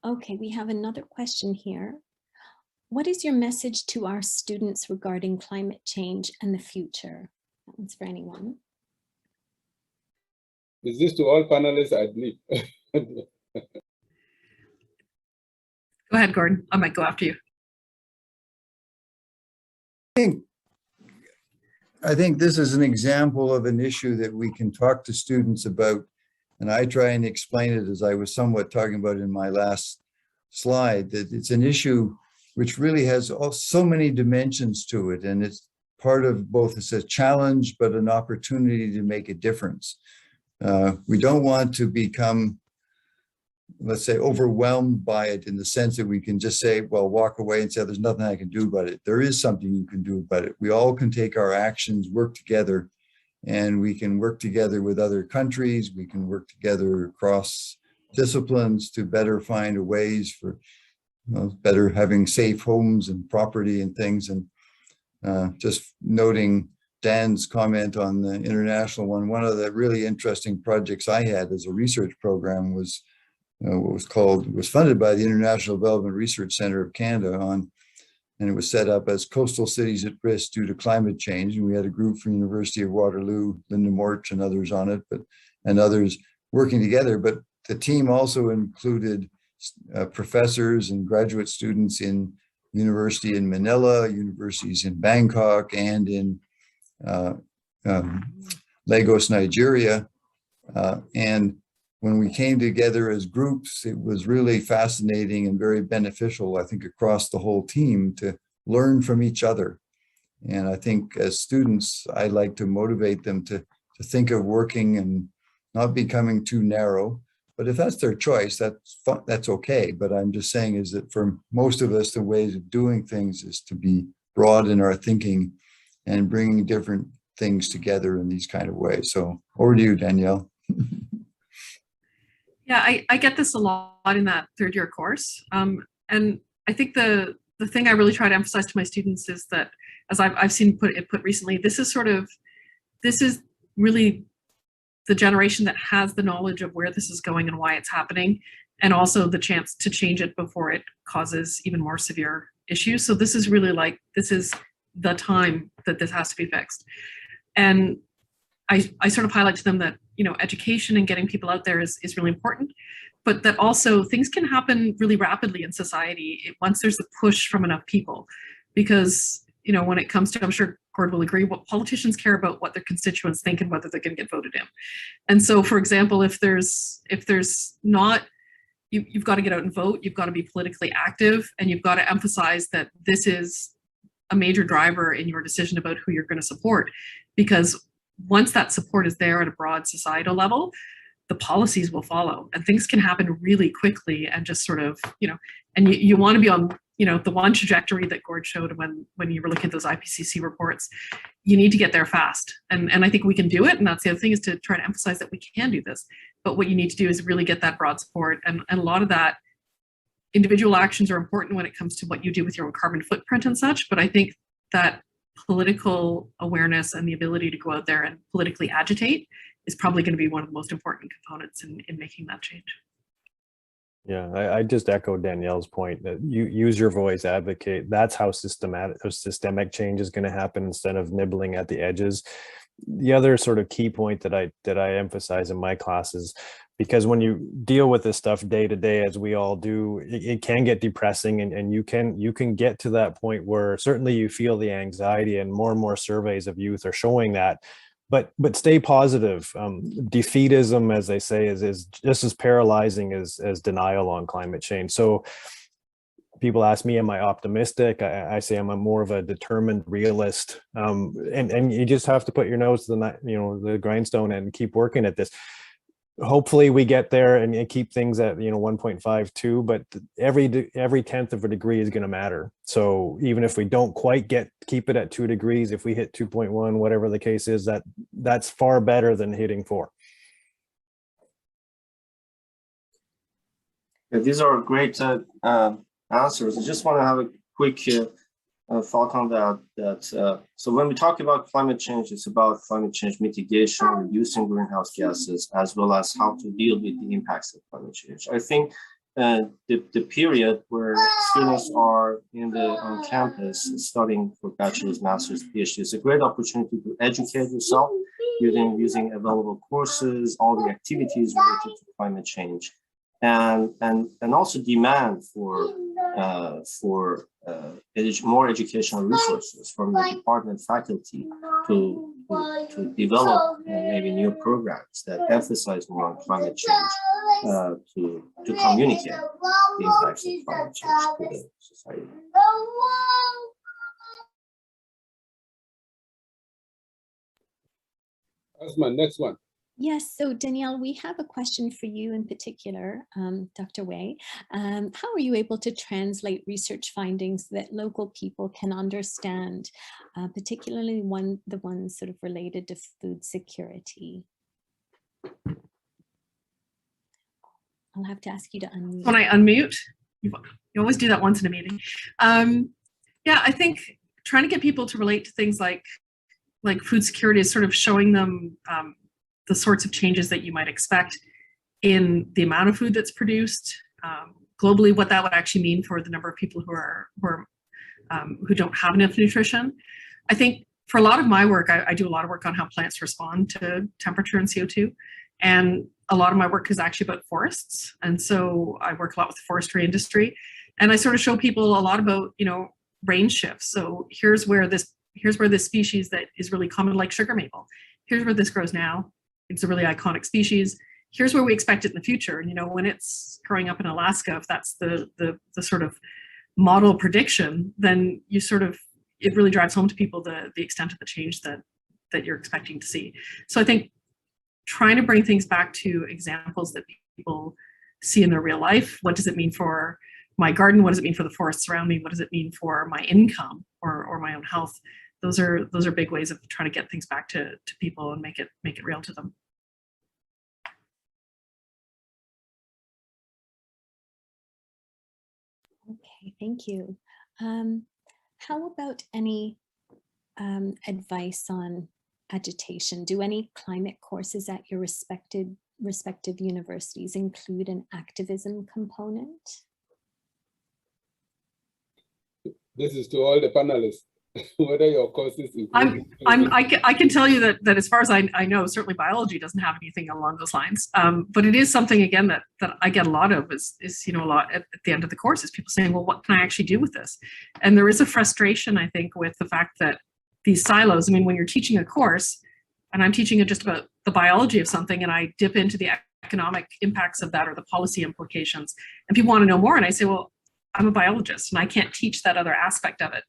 Speaker 7: Okay, we have another question here. What is your message to our students regarding climate change and the future? That one's for anyone.
Speaker 2: Is this to all panelists, I believe?
Speaker 4: Go ahead, Gordon. I might go after you.
Speaker 6: I think I think this is an example of an issue that we can talk to students about. And I try and explain it, as I was somewhat talking about in my last slide, that it's an issue which really has so many dimensions to it. And it's part of both, it's a challenge, but an opportunity to make a difference. We don't want to become, let's say, overwhelmed by it in the sense that we can just say, well, walk away and say, there's nothing I can do about it. There is something you can do about it. We all can take our actions, work together, and we can work together with other countries. We can work together across disciplines to better find ways for better having safe homes and property and things. And just noting Dan's comment on the international one of the really interesting projects I had as a research program was what was funded by the International Development Research Center of Canada and it was set up as Coastal Cities at Risk Due to Climate Change. And we had a group from University of Waterloo, Linda Morch and others on it, and others working together. But the team also included professors and graduate students in university in Manila, universities in Bangkok, and in Lagos, Nigeria. And when we came together as groups, it was really fascinating and very beneficial, I think, across the whole team to learn from each other. And I think as students, I like to motivate them to think of working and not becoming too narrow. But if that's their choice, that's okay. But I'm just saying is that for most of us, the ways of doing things is to be broad in our thinking and bringing different things together in these kind of ways. So over to you, Danielle.
Speaker 4: Yeah, I get this a lot in that third year course. And I think the thing I really try to emphasize to my students is that, as I've seen it put recently, this is really the generation that has the knowledge of where this is going and why it's happening, and also the chance to change it before it causes even more severe issues. So this is really this is the time that this has to be fixed. And I sort of highlight to them that, education and getting people out there is really important, but that also things can happen really rapidly in society once there's a push from enough people. Because, when it comes to, I'm sure Gord will agree, what politicians care about what their constituents think and whether they're going to get voted in. And so, for example, if there's not, you've got to get out and vote, you've got to be politically active, and you've got to emphasize that this is a major driver in your decision about who you're going to support. Because once that support is there at a broad societal level, the policies will follow, and things can happen really quickly and just sort of, and you want to be on, the one trajectory that Gord showed when you were looking at those IPCC reports. You need to get there fast. And I think we can do it. And that's the other thing, is to try to emphasize that we can do this. But what you need to do is really get that broad support. And a lot of that, individual actions are important when it comes to what you do with your own carbon footprint and such. But I think that political awareness and the ability to go out there and politically agitate is probably going to be one of the most important components in making that change.
Speaker 3: Yeah, I just echo Danielle's point that you use your voice, advocate. That's how systemic change is going to happen, instead of nibbling at the edges. The other sort of key point that I emphasize in my classes, because when you deal with this stuff day to day, as we all do, it can get depressing, and you can get to that point where certainly you feel the anxiety, and more surveys of youth are showing that. But stay positive. Defeatism, as they say, is just as paralyzing as denial on climate change. So people ask me, am I optimistic? I say I'm more of a determined realist. And you just have to put your nose to the grindstone and keep working at this. Hopefully we get there and keep things at 1.52, but every tenth of a degree is going to matter. So even if we don't quite keep it at 2 degrees, if we hit 2.1, whatever the case is, that's far better than hitting 4.
Speaker 5: Yeah, these are great answers. I just want to have a quick thought on that. So when we talk about climate change, it's about climate change mitigation, reducing greenhouse gases, as well as how to deal with the impacts of climate change. I think the period where students are on campus studying for bachelor's, master's, PhD is a great opportunity to educate yourself using available courses, all the activities related to climate change, and also demand for more educational resources from the department faculty to develop maybe new programs that emphasize more on climate change, to communicate the impacts of climate change to the society.
Speaker 2: Asmon, next one.
Speaker 7: Yes, so Danielle, we have a question for you in particular, Dr. Wei. How are you able to translate research findings that local people can understand, particularly the ones sort of related to food security? I'll have to ask you to unmute.
Speaker 4: When I unmute, you always do that once in a meeting. Yeah, I think trying to get people to relate to things like food security is sort of showing them the sorts of changes that you might expect in the amount of food that's produced, globally, what that would actually mean for the number of people who don't have enough nutrition. I think for a lot of my work, I do a lot of work on how plants respond to temperature and CO2. And a lot of my work is actually about forests. And so I work a lot with the forestry industry. And I sort of show people a lot about, range shifts. So here's where this species that is really common, like sugar maple. Here's where this grows now. It's a really iconic species. Here's where we expect it in the future. And when it's growing up in Alaska, if that's the sort of model prediction, then it really drives home to people the extent of the change that you're expecting to see. So I think trying to bring things back to examples that people see in their real life. What does it mean for my garden? What does it mean for the forests around me? What does it mean for my income or my own health? Those are big ways of trying to get things back to people and make it real to them.
Speaker 7: Okay, thank you. How about any advice on agitation? Do any climate courses at your respective universities include an activism component?
Speaker 2: This is to all the panelists. Whether your courses
Speaker 4: I can tell you that as far as I know, certainly biology doesn't have anything along those lines. But it is something, again, that I get a lot of is a lot at the end of the course is people saying, well, what can I actually do with this? And there is a frustration, I think, with the fact that these silos, when you're teaching a course and I'm teaching just about the biology of something and I dip into the economic impacts of that or the policy implications and people want to know more. And I say, well, I'm a biologist and I can't teach that other aspect of it.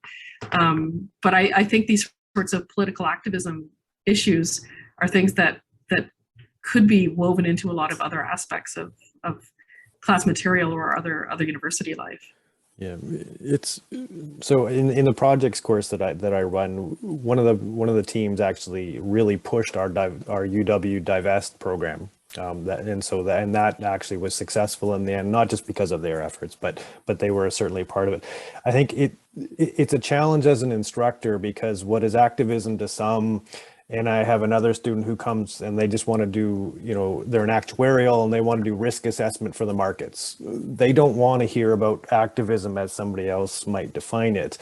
Speaker 4: But I think these sorts of political activism issues are things that could be woven into a lot of other aspects of class material or other university life.
Speaker 3: Yeah, it's so in the projects course that I run, one of the teams actually really pushed our UW Divest program. That actually was successful in the end, not just because of their efforts, but they were certainly part of it. I think it's a challenge as an instructor because what is activism to some, and I have another student who comes and they just want to do, they're an actuarial and they want to do risk assessment for the markets. They don't want to hear about activism as somebody else might define it.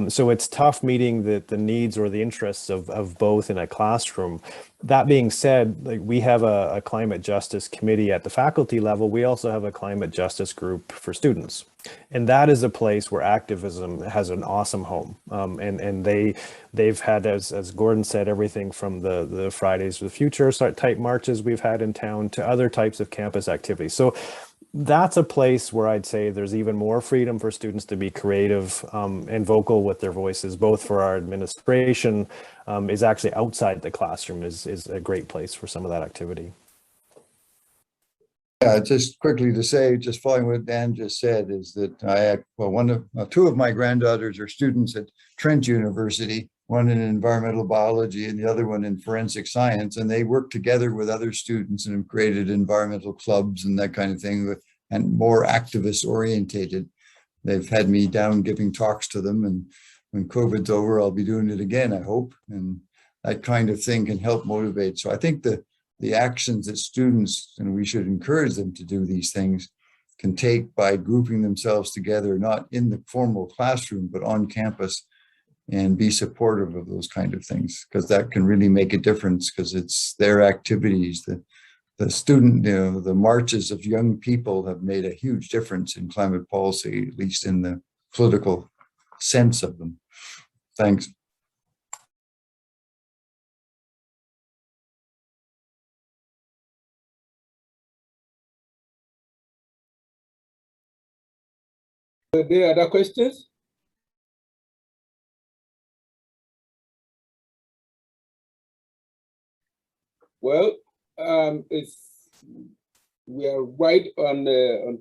Speaker 3: So it's tough meeting the needs or the interests of both in a classroom. That being said, we have a climate justice committee at the faculty level. We also have a climate justice group for students. And that is a place where activism has an awesome home. And they've had, as Gordon said, everything from the Fridays for the Future type marches we've had in town to other types of campus activities. So that's a place where I'd say there's even more freedom for students to be creative and vocal with their voices, both for our administration is actually outside the classroom is a great place for some of that activity.
Speaker 6: Yeah, just quickly to say, just following what Dan just said, is that two of my granddaughters are students at Trent University, one in environmental biology and the other one in forensic science, and they work together with other students and have created environmental clubs and that kind of thing, and more activist orientated. They've had me down giving talks to them, and when COVID's over, I'll be doing it again, I hope, and that kind of thing can help motivate. So I think the actions that students, and we should encourage them to do these things, can take by grouping themselves together, not in the formal classroom, but on campus, and be supportive of those kind of things, because that can really make a difference, because it's their activities. The student, the marches of young people have made a huge difference in climate policy, at least in the political sense of them. Thanks.
Speaker 2: Are there other questions? Well, we are right on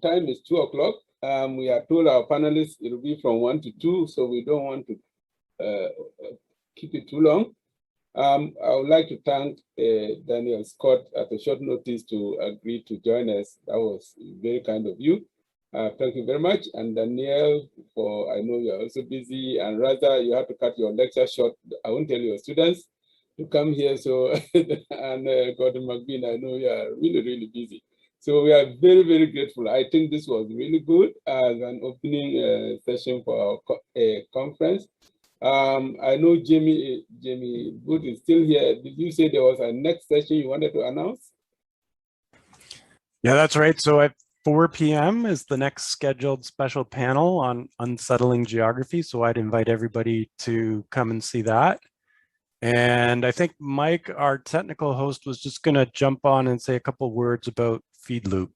Speaker 2: time. It's 2 o'clock. We are told our panelists it will be from 1 to 2, so we don't want to keep it too long. I would like to thank Danielle Scott at a short notice to agree to join us. That was very kind of you. Thank you very much. And Danielle, I know you're also busy, and Reza, you have to cut your lecture short. I won't tell your students to come here. So, and Gordon McBean, I know you are really, really busy. So we are very, very grateful. I think this was really good as an opening session for our conference. I know Jamie Good is still here. Did you say there was a next session you wanted to announce?
Speaker 1: Yeah, that's right. So at 4 p.m. is the next scheduled special panel on unsettling geography. So I'd invite everybody to come and see that. And I think Mike, our technical host, was just going to jump on and say a couple words about feed loop.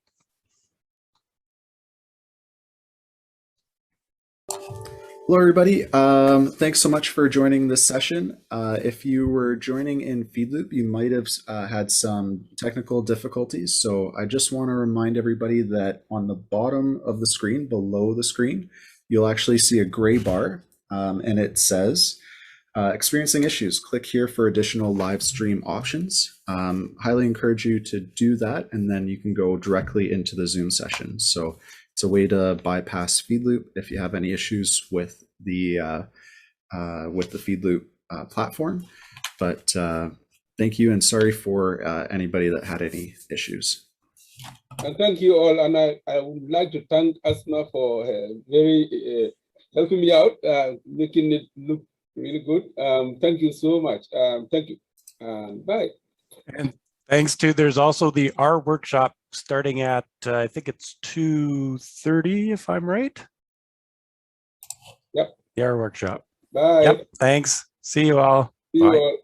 Speaker 8: Hello, everybody. Thanks so much for joining this session. If you were joining in Feedloop, you might have had some technical difficulties. So I just want to remind everybody that on the bottom of the screen, below the screen, you'll actually see a gray bar, and it says, experiencing issues, click here for additional live stream options. Highly encourage you to do that, and then you can go directly into the Zoom session. So it's a way to bypass Feedloop if you have any issues with the Feedloop platform. But thank you, and sorry for anybody that had any issues.
Speaker 2: And thank you all. And I would like to thank Asma for very helping me out, making it look really good. Thank you so much. Thank you. Bye.
Speaker 1: And thanks to, there's also the R workshop starting at, I think it's 2:30, if I'm right.
Speaker 2: Yep.
Speaker 1: The R workshop.
Speaker 2: Bye.
Speaker 1: Yep. Thanks. See you all.
Speaker 2: See you
Speaker 1: Bye.
Speaker 2: all.